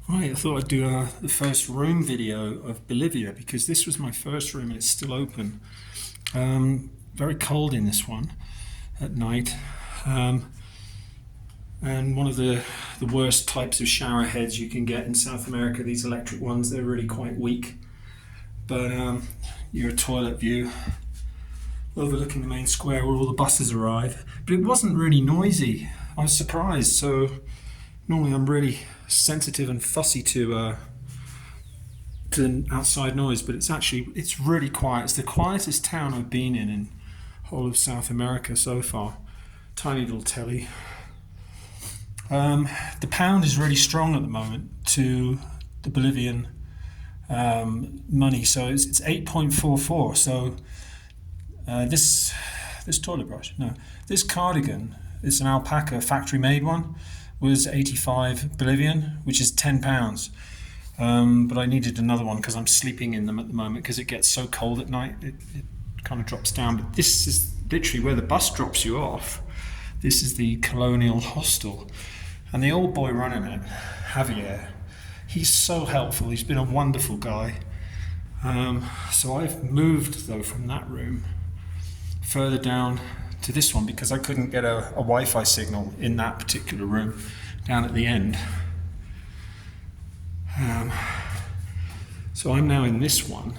Right, I thought I'd do the first room video of Bolivia because this was my first room and it's still open. Very cold in this one at night. Um, and one of the worst types of shower heads you can get in South America, these electric ones, they're really quite weak. But your toilet view overlooking the main square where all the buses arrive. But it wasn't really noisy. I was surprised. So normally I'm really sensitive and fussy to outside noise, but it's really quiet. It's the quietest town I've been in whole of South America so far. Tiny little telly. The pound is really strong at the moment to the Bolivian money, so it's 8.44. So this toilet brush, no, this cardigan, it's an alpaca factory made one, was 85 Bolivian, which is £10. But I needed another one because I'm sleeping in them at the moment because it gets so cold at night. It kind of drops down. But this is literally where the bus drops you off. This is the Colonial Hostel. And the old boy running it, Javier, he's so helpful. He's been a wonderful guy. So I've moved, though, from that room further down to this one because I couldn't get a Wi-Fi signal in that particular room down at the end. So I'm now in this one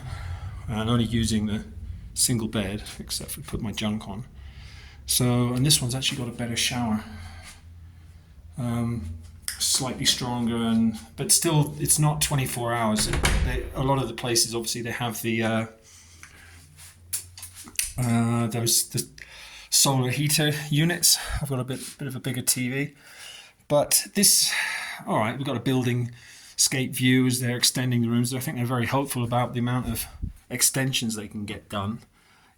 and only using the single bed, except for put my junk on. So, and this one's actually got a better shower, slightly stronger, but still it's not 24 hours. A lot of the places, obviously, they have the solar heater units. I've got a bit of a bigger TV, but this, all right, we've got a building scape view as they're extending the rooms. I think they're very hopeful about the amount of extensions they can get done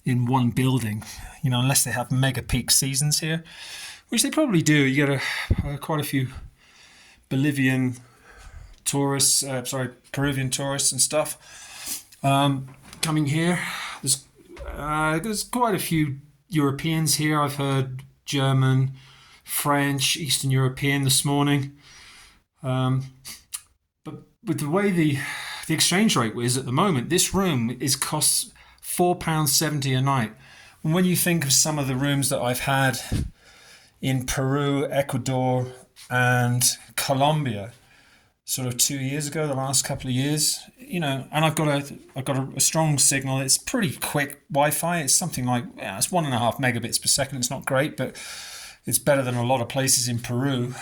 in one building, unless they have mega peak seasons here, which they probably do. You get quite a few Bolivian tourists, Peruvian tourists and stuff coming here. There's quite a few Europeans here. I've heard German, French, Eastern European this morning. But with the way the exchange rate is at the moment, this room costs £4.70 a night. And when you think of some of the rooms that I've had in Peru, Ecuador, and Colombia, sort of 2 years ago, the last couple of years, and I've got a strong signal. It's pretty quick Wi-Fi. It's something like it's 1.5 megabits per second. It's not great, but it's better than a lot of places in Peru.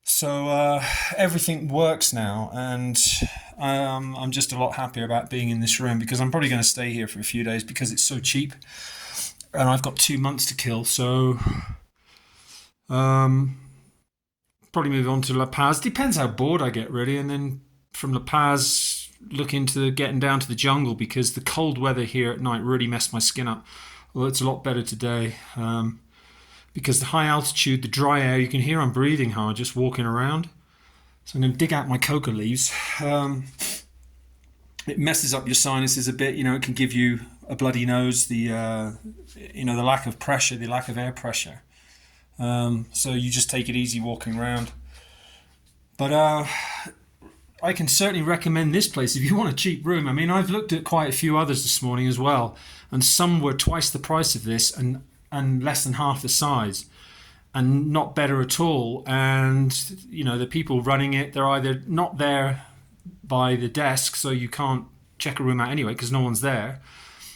So everything works now, and I'm just a lot happier about being in this room because I'm probably going to stay here for a few days because it's so cheap, and I've got 2 months to kill. So probably move on to La Paz. Depends how bored I get, really, and then from La Paz look into getting down to the jungle because the cold weather here at night really messed my skin up. Well, it's a lot better today. Because the high altitude, the dry air, you can hear I'm breathing hard just walking around. So I'm going to dig out my coca leaves. It messes up your sinuses a bit. It can give you a bloody nose, the lack of pressure, the lack of air pressure. So you just take it easy walking around. But I can certainly recommend this place if you want a cheap room. I mean, I've looked at quite a few others this morning as well, and some were twice the price of this and less than half the size and not better at all. And the people running it, they're either not there by the desk, so you can't check a room out anyway because no one's there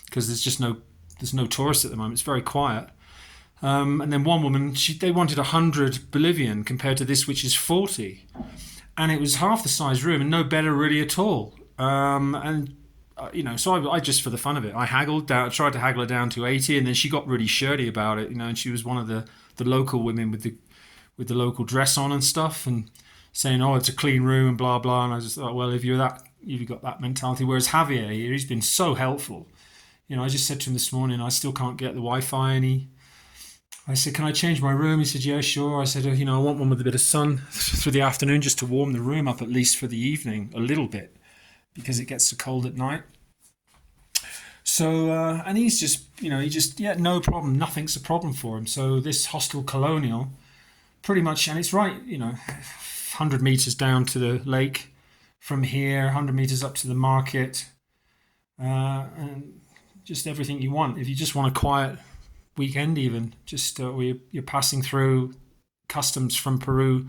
because there's no tourists at the moment. It's very quiet. And then one woman, they wanted 100 Bolivian compared to this, which is 40, and it was half the size room and no better really at all. So I just, for the fun of it, I tried to haggle her down to 80, and then she got really shirty about it, and she was one of the local women with the local dress on and stuff, and saying, "Oh, it's a clean room," and blah blah. And I just thought, well, if you've got that mentality. Whereas Javier here, he's been so helpful. I just said to him this morning, I still can't get the Wi-Fi, and I said, "Can I change my room?" He said, "Yeah, sure." I said, "I want one with a bit of sun through the afternoon just to warm the room up at least for the evening a little bit." Because it gets so cold at night. So, and he's just, no problem. Nothing's a problem for him. So this Hostel Colonial, pretty much, and it's right, 100 meters down to the lake from here, 100 meters up to the market, and just everything you want. If you just want a quiet weekend, even just where you're passing through customs from Peru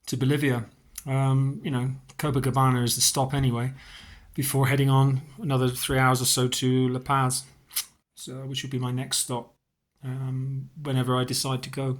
to Bolivia, Copacabana is the stop anyway, before heading on another 3 hours or so to La Paz, which will be my next stop whenever I decide to go.